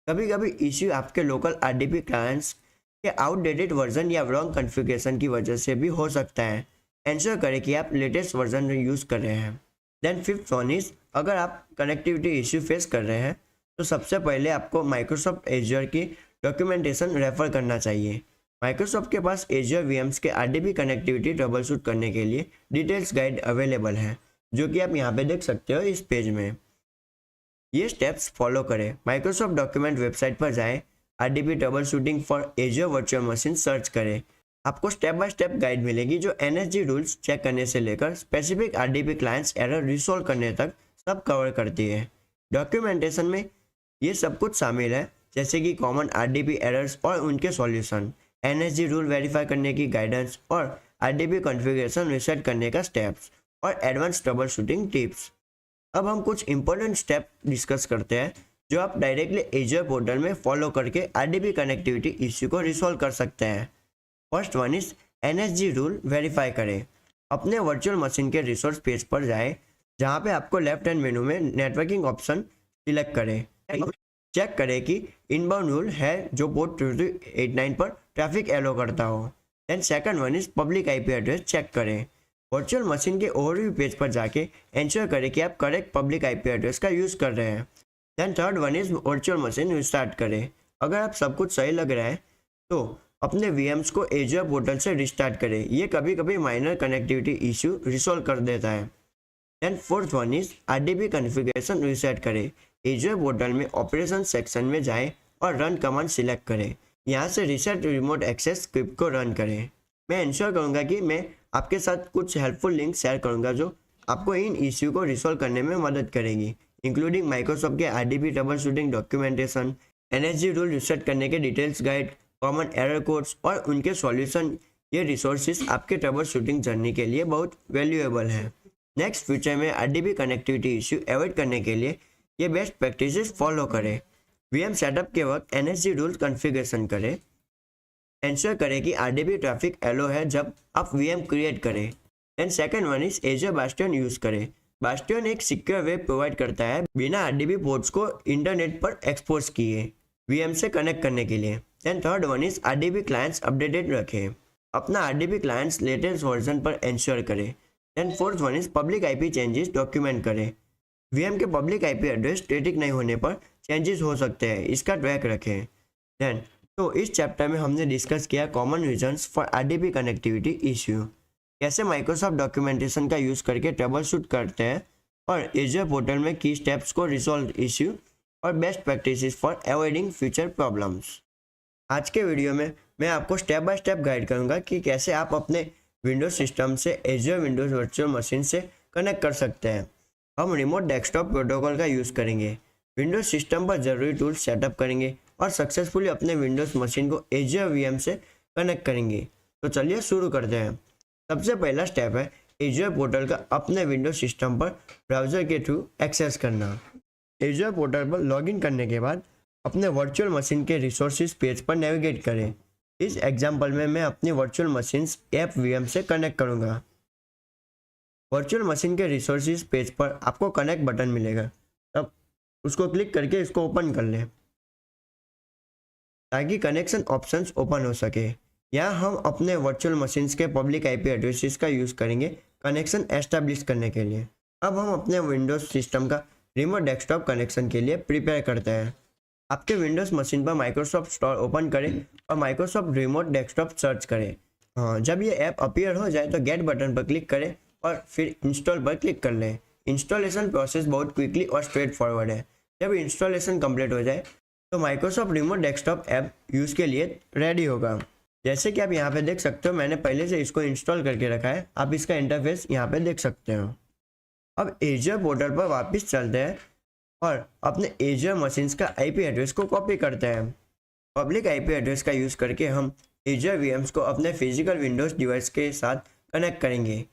कभी कभी इश्यू आपके लोकल RDP क्लाइंट्स के आउटडेटेड वर्जन या रॉन्ग कॉन्फ़िगरेशन की वजह से भी हो सकता है। इंश्योर करें कि आप लेटेस्ट वर्जन यूज़ कर रहे हैं। देन फिफ्थ वन इज अगर आप कनेक्टिविटी इश्यू फेस कर रहे हैं तो सबसे पहले आपको माइक्रोसॉफ्ट एजर की डॉक्यूमेंटेशन रेफर करना चाहिए। माइक्रोसॉफ्ट के पास एजर VMs के RDP कनेक्टिविटी ट्रबल शूट करने के लिए डिटेल्स गाइड अवेलेबल है जो कि आप यहाँ पे देख सकते हो इस पेज में। ये स्टेप्स फॉलो करें। माइक्रोसॉफ्ट डॉक्यूमेंट वेबसाइट पर जाएं, RDP troubleshooting for Azure virtual machine search करें। आपको स्टेप बाय स्टेप गाइड मिलेगी जो NSG रूल्स चेक करने से लेकर specific RDP clients error resolve करने तक सब कवर करती है। डॉक्यूमेंटेशन में ये सब कुछ शामिल है जैसे कि कॉमन RDP एरर्स और उनके सॉल्यूशन, NSG रूल वेरीफाई करने की गाइडेंस और RDP कॉन्फ़िगरेशन रीसेट करने का स्टेप्स और एडवांस ट्रबल शूटिंग टिप्स। अब हम कुछ इंपॉर्टेंट स्टेप डिस्कस करते हैं जो आप डायरेक्टली एजर पोर्टल में फॉलो करके RDP कनेक्टिविटी इश्यू को रिसॉल्व कर सकते हैं। First one is NSG rule verify करें। अपने वर्चुअल मशीन के रिसोर्स पेज पर जाएं जहां पे आपको लेफ्ट हैंड मेनू में नेटवर्किंग ऑप्शन सिलेक्ट करें। चेक करें कि इनबाउंड रूल है जो पोर्ट 3389 पर ट्रैफिक एलो करता हो। Then second one is public IP address check करें। वर्चुअल मशीन के ओवरव्यू पेज पर जाके इंश्योर करें कि आप करेक्ट पब्लिक IP एड्रेस का यूज़ कर रहे हैं। Then third one is virtual machine restart करें। अगर आप सब कुछ सही लग रहा है तो अपने VMs को एजर पोर्टल से रिस्टार्ट करें। ये कभी कभी माइनर कनेक्टिविटी इश्यू रिसॉल्व कर देता है। Then fourth one is RDP configuration reset करें। एजर पोर्टल में ऑपरेशन सेक्शन में जाएं और रन कमांड सिलेक्ट करें। यहाँ से रीसेट रिमोट एक्सेस स्क्रिप्ट को रन करें। मैं इंश्योर करूँगा कि मैं आपके साथ कुछ हेल्पफुल लिंक शेयर करूँगा जो आपको इन इश्यू को रिसॉल्व करने में मदद करेगी, इंक्लूडिंग माइक्रोसॉफ्ट के RDP trouble shooting documentation, NSG rule reset करने के details guide, common error codes और उनके सॉल्यूशन। ये रिसोर्सेज आपके ट्रबल शूटिंग जर्नी के लिए बहुत वैल्यूएबल है। नेक्स्ट, फ्यूचर में RDP कनेक्टिविटी इश्यू अवॉइड करने के लिए ये बेस्ट प्रैक्टिसेस फॉलो करें। VM सेटअप के वक्त NSG रूल्स कॉन्फ़िगरेशन करें। इंश्योर करें कि RDP ट्रैफिक एलो है जब आप VM क्रिएट करें। And second one is Azure Bastion use करें। बास्टियन एक सिक्योर वे प्रोवाइड करता है बिना RDP पोर्ट्स को इंटरनेट पर एक्सपोज किए VM से कनेक्ट करने के लिए। And third one is RDP clients updated रखें। अपना RDP क्लाइंट्स लेटेस्ट वर्जन पर इंश्योर करें। And fourth one is public IP changes document करें। VM के पब्लिक IP एड्रेस स्टैटिक नहीं होने पर चेंजेस हो सकते हैं, इसका ट्रैक रखें। देन तो इस चैप्टर में हमने डिस्कस किया common reasons for RDP connectivity issue, कैसे माइक्रोसॉफ्ट डॉक्यूमेंटेशन का यूज़ करके ट्रबल शूट करते हैं, और एजर पोर्टल में की स्टेप्स को रिजॉल्व इश्यू और best practices for avoiding future problems. आज के वीडियो में मैं आपको स्टेप बाय स्टेप गाइड करूंगा कि कैसे आप अपने विंडोज सिस्टम से एजर विंडोज वर्चुअल मशीन से कनेक्ट कर सकते हैं। हम रिमोट डेस्कटॉप प्रोटोकॉल का यूज़ करेंगे, विंडोज सिस्टम पर ज़रूरी टूल्स सेटअप करेंगे और सक्सेसफुली अपने विंडोज मशीन को एजर VM से कनेक्ट करेंगे। तो चलिए शुरू करते हैं। सबसे पहला स्टेप है एजर पोर्टल का अपने विंडोज सिस्टम पर ब्राउज़र के थ्रू एक्सेस करना। एजर पोर्टल पर लॉगिन करने के बाद अपने वर्चुअल मशीन के रिसोर्सेज पेज पर नेविगेट करें। इस एग्जाम्पल में मैं अपनी वर्चुअल मशीन ऐप VM से कनेक्ट करूँगा। वर्चुअल मशीन के रिसोर्सेज पेज पर आपको कनेक्ट बटन मिलेगा, तब उसको क्लिक करके इसको ओपन कर लें ताकि कनेक्शन ऑप्शंस ओपन हो सके। यहाँ हम अपने वर्चुअल मशीन्स के पब्लिक IP एड्रेसेस का यूज़ करेंगे कनेक्शन एस्टेब्लिश करने के लिए। अब हम अपने विंडोज सिस्टम का रिमोट डेस्कटॉप कनेक्शन के लिए प्रिपेयर करते हैं। आपके विंडोज मशीन पर माइक्रोसॉफ्ट स्टोर ओपन करें और माइक्रोसॉफ्ट रिमोट डेस्कटॉप सर्च करें। जब ये ऐप अपीयर हो जाए तो गेट बटन पर क्लिक करें और फिर इंस्टॉल पर क्लिक कर लें। इंस्टॉलेशन प्रोसेस बहुत क्विकली और स्ट्रेट फॉरवर्ड है। जब इंस्टॉलेशन कंप्लीट हो जाए तो Microsoft remote desktop app use के लिए रेडी होगा। जैसे कि आप यहाँ पे देख सकते हो, मैंने पहले से इसको इंस्टॉल करके रखा है। आप इसका इंटरफेस यहाँ पे देख सकते हो। अब एजर पोर्टल पर वापस चलते हैं और अपने एजर मशीन्स का IP एड्रेस को कॉपी करते हैं। पब्लिक IP एड्रेस का यूज़ करके हम एजर VMs को अपने फिजिकल विंडोज डिवाइस के साथ कनेक्ट करेंगे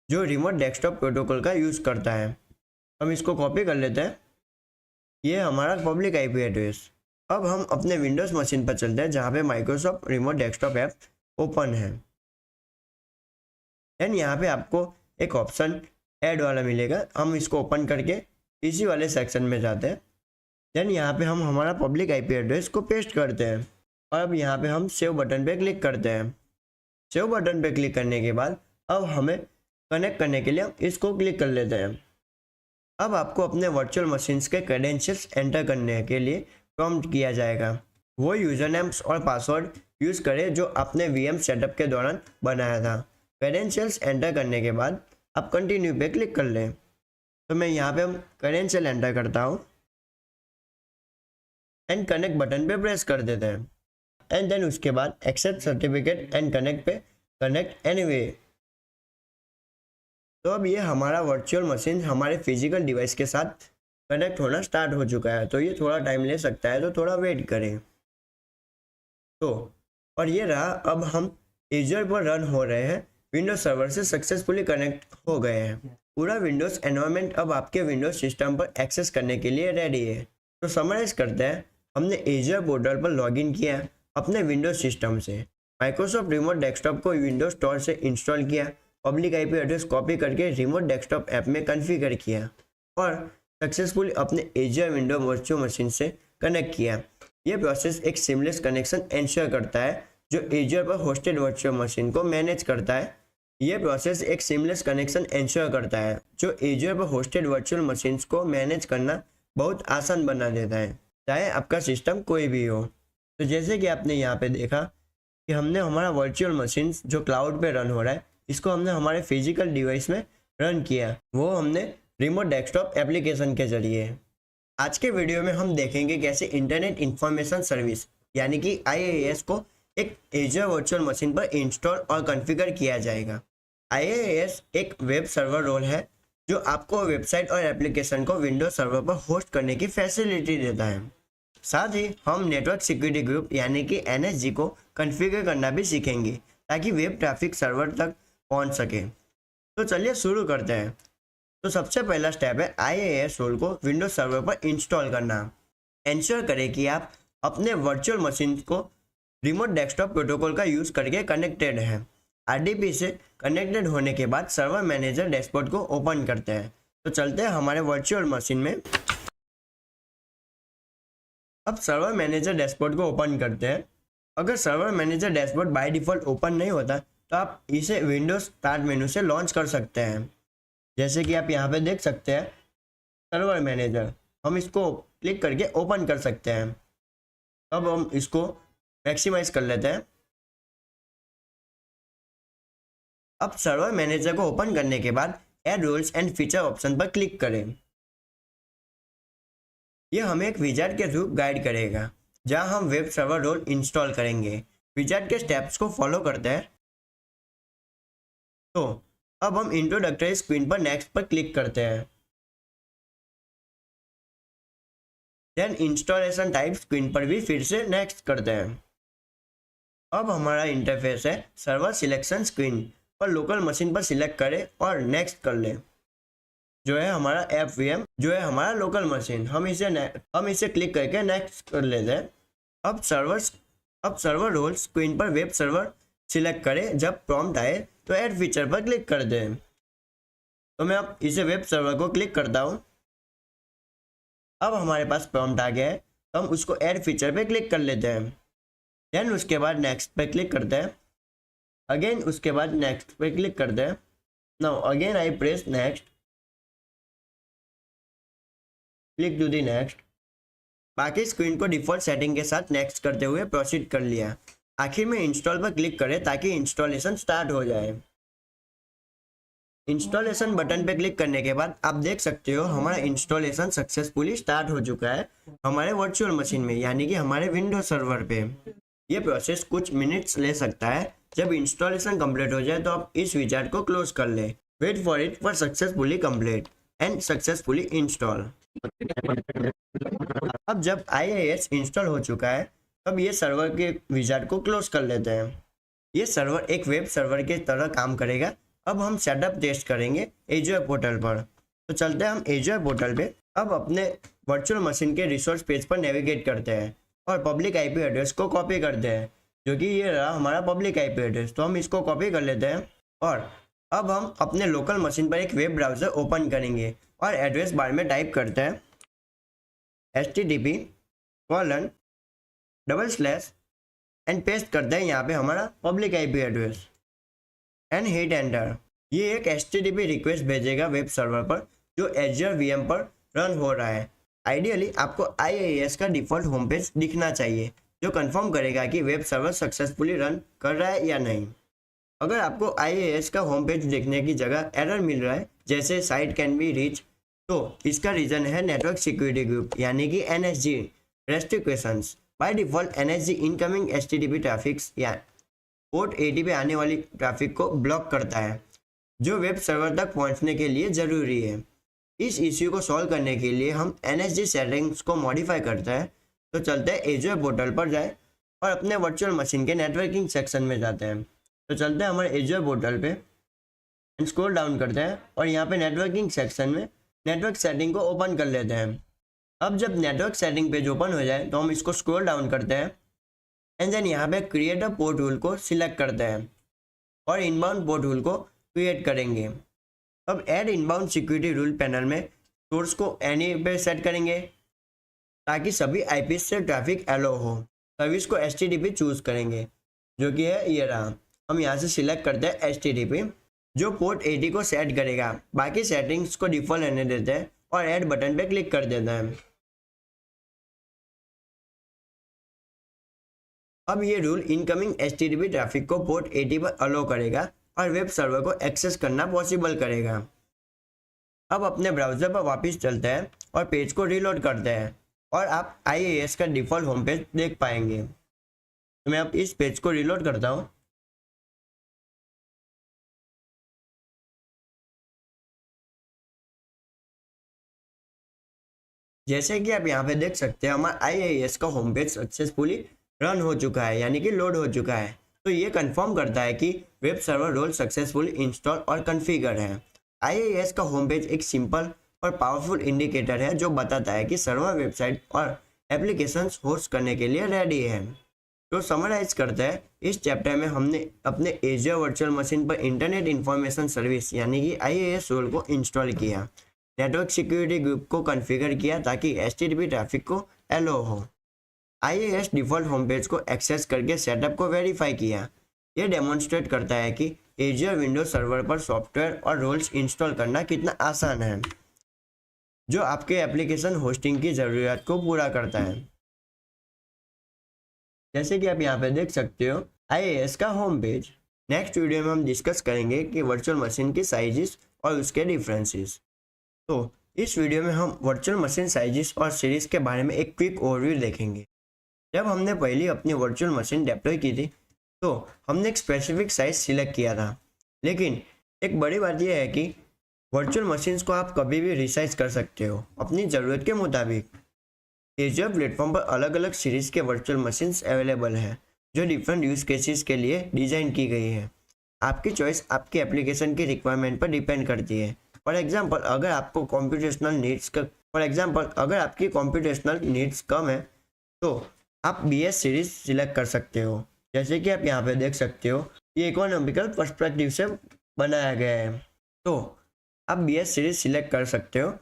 जो रिमोट डेस्कटॉप प्रोटोकॉल का यूज़ करता है। हम इसको कॉपी कर लेते हैं। ये हमारा पब्लिक IP एड्रेस। अब हम अपने विंडोज मशीन पर चलते हैं जहाँ पे Microsoft remote desktop app open है। देन यहाँ पे आपको एक ऑप्शन ऐड वाला मिलेगा, हम इसको ओपन करके इसी वाले सेक्शन में जाते हैं। देन यहाँ पे हम हमारा पब्लिक IP एड्रेस को पेस्ट करते हैं और अब यहाँ पे हम सेव बटन पे क्लिक करते हैं। सेव बटन पे क्लिक करने के बाद अब हमें कनेक्ट करने के लिए इसको क्लिक कर लेते हैं। अब आपको अपने वर्चुअल मशीन्स के क्रेडेंशियल्स एंटर करने के लिए प्रॉम्प्ट किया जाएगा। वो यूज़र नेम्स और पासवर्ड यूज़ करें जो आपने VM सेटअप के दौरान बनाया था। क्रेडेंशियल्स एंटर करने के बाद आप कंटिन्यू पे क्लिक कर लें। तो मैं यहाँ पे हम क्रेडेंशियल एंटर करता हूँ एंड कनेक्ट बटन पे प्रेस कर देते हैं। एंड देन उसके बाद एक्सेप्ट सर्टिफिकेट एंड कनेक्ट पे कनेक्ट एनीवे। तो अब ये हमारा वर्चुअल मशीन हमारे फिजिकल डिवाइस के साथ कनेक्ट होना स्टार्ट हो चुका है। तो ये थोड़ा टाइम ले सकता है, तो थोड़ा वेट करें। तो और ये रहा, अब हम एजर पर रन हो रहे हैं, विंडोज सर्वर से सक्सेसफुली कनेक्ट हो गए हैं। पूरा विंडोज एनवायरनमेंट अब आपके विंडोज सिस्टम पर एक्सेस करने के लिए रेडी है। तो समराइज करते हैं, हमने एजर पोर्टल पर लॉगिन किया अपने विंडोज सिस्टम से, माइक्रोसॉफ्ट रिमोट डेस्कटॉप को विंडोज स्टोर से इंस्टॉल किया, पब्लिक IP एड्रेस कॉपी करके रिमोट डेस्कटॉप ऐप में कॉन्फ़िगर किया और सक्सेसफुली अपने एजर विंडो वर्चुअल मशीन से कनेक्ट किया। ये प्रोसेस एक सीमलेस कनेक्शन इंश्योर करता है जो एजर पर होस्टेड वर्चुअल मशीन को मैनेज करता है। ये प्रोसेस एक सीमलेस कनेक्शन इंश्योर करता है जो एजर पर होस्टेड वर्चुअल मशीन्स को मैनेज करना बहुत आसान बना देता है, चाहे आपका सिस्टम कोई भी हो। तो जैसे कि आपने यहाँ पे देखा कि हमने हमारा वर्चुअल मशीन जो क्लाउड पे रन हो रहा है, इसको हमने हमारे फिजिकल डिवाइस में रन किया, वो हमने रिमोट डेस्कटॉप एप्लीकेशन के जरिए। आज के वीडियो में हम देखेंगे कैसे इंटरनेट इंफॉर्मेशन सर्विस यानी कि IaaS को एक एजर वर्चुअल मशीन पर इंस्टॉल और कॉन्फ़िगर किया जाएगा। IaaS एक वेब सर्वर रोल है जो आपको वेबसाइट और एप्लीकेशन को विंडोज सर्वर पर होस्ट करने की फैसिलिटी देता है। साथ ही हम नेटवर्क सिक्योरिटी ग्रुप यानी कि NSG को कॉन्फ़िगर करना भी सीखेंगे ताकि वेब ट्रैफिक सर्वर तक पहुंच सके। तो चलिए शुरू करते हैं। तो सबसे पहला स्टेप है IaaS रोल को विंडोज सर्वर पर इंस्टॉल करना। इंश्योर करें कि आप अपने वर्चुअल मशीन को रिमोट डेस्कटॉप प्रोटोकॉल का यूज़ करके कनेक्टेड है। RDP से कनेक्टेड होने के बाद सर्वर मैनेजर डैशबोर्ड को ओपन करते हैं। तो चलते हैं हमारे वर्चुअल मशीन में। अब सर्वर मैनेजर डैशबोर्ड को ओपन करते हैं। अगर server manager dashboard by default open नहीं होता तो आप इसे विंडोज स्टार्ट मेनू से लॉन्च कर सकते हैं। जैसे कि आप यहाँ पे देख सकते हैं सर्वर मैनेजर, हम इसको क्लिक करके ओपन कर सकते हैं। अब हम इसको मैक्सिमाइज कर लेते हैं। अब सर्वर मैनेजर को ओपन करने के बाद add roles and feature option पर क्लिक करें। यह हमें एक विजार्ड के थ्रू गाइड करेगा जहां हम वेब सर्वर रोल इंस्टॉल करेंगे। विजार्ड के स्टेप्स को फॉलो करते हैं। तो अब हम इंट्रोडक्टरी स्क्रीन पर नेक्स्ट पर क्लिक करते हैं। देन इंस्टॉलेशन टाइप स्क्रीन पर भी फिर से नेक्स्ट करते हैं। अब हमारा इंटरफेस है सर्वर सिलेक्शन स्क्रीन पर लोकल मशीन पर सिलेक्ट करें और नेक्स्ट कर लें। जो है हमारा FVM, जो है हमारा लोकल मशीन, हम इसे क्लिक करके नेक्स्ट कर लेते हैं। अब सर्वर रोल स्क्रीन पर वेब सर्वर सिलेक्ट करें। जब प्रॉम्प्ट आए तो ऐड फीचर पर क्लिक कर दें। तो मैं अब इसे वेब सर्वर को क्लिक करता हूँ। अब हमारे पास प्रॉम्प्ट आ गया है, तो हम उसको ऐड फीचर पे क्लिक कर लेते हैं। देन उसके बाद नेक्स्ट पे क्लिक करते हैं। अगेन उसके बाद नेक्स्ट पे क्लिक करते हैं। Now again I press next, click to the next. बाकी स्क्रीन को डिफॉल्ट सेटिंग के साथ नेक्स्ट करते हुए प्रोसीड कर लिया। आखिर में इंस्टॉल पर क्लिक करें ताकि इंस्टॉलेशन स्टार्ट हो जाए। इंस्टॉलेशन बटन पे क्लिक करने के बाद आप देख सकते हो हमारा इंस्टॉलेशन सक्सेसफुली स्टार्ट हो चुका है हमारे वर्चुअल मशीन में, यानी कि हमारे विंडोज सर्वर पे। ये प्रोसेस कुछ मिनट्स ले सकता है। जब इंस्टॉलेशन कंप्लीट हो जाए तो आप इस विजार्ड को क्लोज कर ले। Wait for it for successfully complete and successfully install. अब जब IaaS इंस्टॉल हो चुका है तब ये सर्वर के विजार्ड को क्लोज कर लेते हैं। ये सर्वर एक वेब सर्वर के तरह काम करेगा। अब हम सेटअप टेस्ट करेंगे एज़्योर पोर्टल पर। तो चलते हैं हम एज़्योर पोर्टल पे। अब अपने वर्चुअल मशीन के रिसोर्स पेज पर नेविगेट करते हैं और पब्लिक IP एड्रेस को कॉपी करते हैं, जो कि ये रहा हमारा पब्लिक IP एड्रेस। तो हम इसको कॉपी कर लेते हैं और अब हम अपने लोकल मशीन पर एक वेब ब्राउज़र ओपन करेंगे और एड्रेस बार में टाइप करते हैं http:// एंड पेस्ट करते हैं यहाँ पे हमारा public IP address and hit enter. ये एक HTTP रिक्वेस्ट भेजेगा वेब सर्वर पर जो एज़्योर VM पर रन हो रहा है। आइडियली आपको IaaS का डिफ़ॉल्ट होम पेज दिखना चाहिए जो कंफर्म करेगा कि वेब सर्वर सक्सेसफुली रन कर रहा है या नहीं। अगर आपको IaaS का होम पेज देखने की जगह एरर मिल रहा है जैसे साइट कैन बी रीच, तो इसका रीज़न है नेटवर्क सिक्योरिटी ग्रुप यानी कि NSG restrictions. By default NSG incoming HTTP traffics या पोर्ट 80 पे आने वाली ट्रैफिक को ब्लॉक करता है जो वेब सर्वर तक पहुंचने के लिए ज़रूरी है। इस इश्यू को सॉल्व करने के लिए हम NSG सेटिंग्स को मॉडिफाई करते हैं। तो चलते हैं एज़्योर पोर्टल पर जाए और अपने वर्चुअल मशीन के नेटवर्किंग सेक्शन में जाते हैं। तो चलते हैं हमारे एज़्योर पोर्टल पे, स्क्रॉल डाउन करते हैं और यहाँ पे नेटवर्किंग सेक्शन में नेटवर्क सेटिंग को ओपन कर लेते हैं। अब जब नेटवर्क सेटिंग पेज ओपन हो जाए तो हम इसको स्क्रॉल डाउन करते हैं एंड देन यहाँ पे क्रिएट अ पोर्ट रूल को सिलेक्ट करते हैं और इनबाउंड पोर्ट रूल को क्रिएट करेंगे। अब add inbound security rule panel में सोर्स को एनी पे सेट करेंगे ताकि सभी IP से ट्रैफिक एलो हो। सर्विस को HTTP चूज करेंगे जो कि है ये रहा। हम यहाँ से सिलेक्ट करते हैं HTTP जो पोर्ट 80 को सेट करेगा। बाकी सेटिंग्स को डिफ़ॉल्ट रहने देते हैं और ऐड बटन पे क्लिक कर देते हैं। अब ये रूल इनकमिंग HTTP ट्रैफिक को पोर्ट 80 पर अलो करेगा और वेब सर्वर को एक्सेस करना पॉसिबल करेगा। अब अपने ब्राउज़र पर वापस चलते हैं और पेज को रीलोड करते हैं और आप IaaS का डिफ़ॉल्ट होम पेज देख पाएंगे। तो मैं अब इस पेज को रीलोड करता हूँ। जैसे कि आप यहाँ पे देख सकते हैं हमारा IIS का होम पेज सक्सेसफुली रन हो चुका है, यानी कि लोड हो चुका है। तो ये कंफर्म करता है कि web server role successfully install और कॉन्फ़िगर है। IIS का होम पेज एक सिंपल और पावरफुल इंडिकेटर है जो बताता है कि सर्वर वेबसाइट और एप्लीकेशंस होस्ट करने के लिए रेडी है। तो समराइज करते हैं, इस चैप्टर में हमने अपने एज़्योर वर्चुअल मशीन पर इंटरनेट इंफॉर्मेशन सर्विस यानी कि IIS रोल को इंस्टॉल किया, नेटवर्क सिक्योरिटी ग्रुप को कॉन्फ़िगर किया ताकि HTTP ट्रैफिक को एलो हो, IIS डिफ़ॉल्ट होम पेज को एक्सेस करके सेटअप को वेरीफाई किया। यह डेमोन्स्ट्रेट करता है कि एज़्योर विंडोज सर्वर पर सॉफ्टवेयर और रोल्स इंस्टॉल करना कितना आसान है, जो आपके एप्लीकेशन होस्टिंग की ज़रूरत को पूरा करता है। जैसे कि आप यहाँ पे देख सकते हो IIS का होम पेज। नेक्स्ट वीडियो में हम डिस्कस करेंगे कि वर्चुअल मशीन की साइजेस और उसके डिफरेंसेस। तो इस वीडियो में हम वर्चुअल मशीन साइजेस और सीरीज़ के बारे में एक क्विक ओवरव्यू देखेंगे। जब हमने पहली अपनी वर्चुअल मशीन डिप्लॉय की थी तो हमने एक स्पेसिफिक साइज सिलेक्ट किया था, लेकिन एक बड़ी बात यह है कि वर्चुअल मशीन्स को आप कभी भी रिसाइज कर सकते हो अपनी ज़रूरत के मुताबिक। एज़्योर प्लेटफॉर्म पर अलग अलग सीरीज़ के वर्चुअल मशीन्स अवेलेबल हैं जो डिफरेंट यूज़ केसेस के लिए डिज़ाइन की गई है। आपकी चॉइस आपकी एप्लीकेशन की रिक्वायरमेंट पर डिपेंड करती है। फॉर एग्जांपल अगर आपकी कंप्यूटेशनल नीड्स कम है तो आप BS सीरीज सिलेक्ट कर सकते हो। जैसे कि आप यहाँ पे देख सकते हो ये इकोनॉमिकल पर्सपेक्टिव से बनाया गया है। तो आप BS सीरीज सिलेक्ट कर सकते हो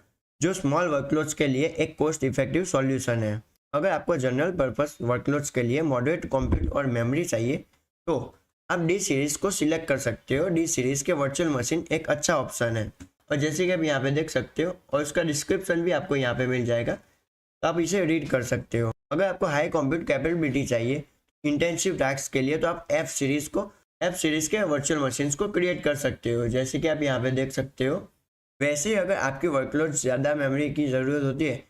जो स्मॉल वर्कलोड्स के लिए एक कॉस्ट इफेक्टिव सॉल्यूशन है। अगर आपको जनरल पर्पस वर्कलोड्स के लिए मॉडरेट कंप्यूट और मेमोरी चाहिए तो आप D सीरीज़ को सिलेक्ट कर सकते हो। D सीरीज़ के वर्चुअल मशीन एक अच्छा ऑप्शन है और जैसे कि आप यहाँ पे देख सकते हो और उसका डिस्क्रिप्शन भी आपको यहाँ पे मिल जाएगा, तो आप इसे रीड कर सकते हो। अगर आपको हाई कंप्यूट कैपेबिलिटी चाहिए इंटेंसिव टास्क के लिए तो आप F सीरीज़ के वर्चुअल मशीन्स को क्रिएट कर सकते हो, जैसे कि आप यहाँ पे देख सकते हो। वैसे ही अगर आपकी वर्कलोड ज़्यादा मेमोरी की ज़रूरत होती है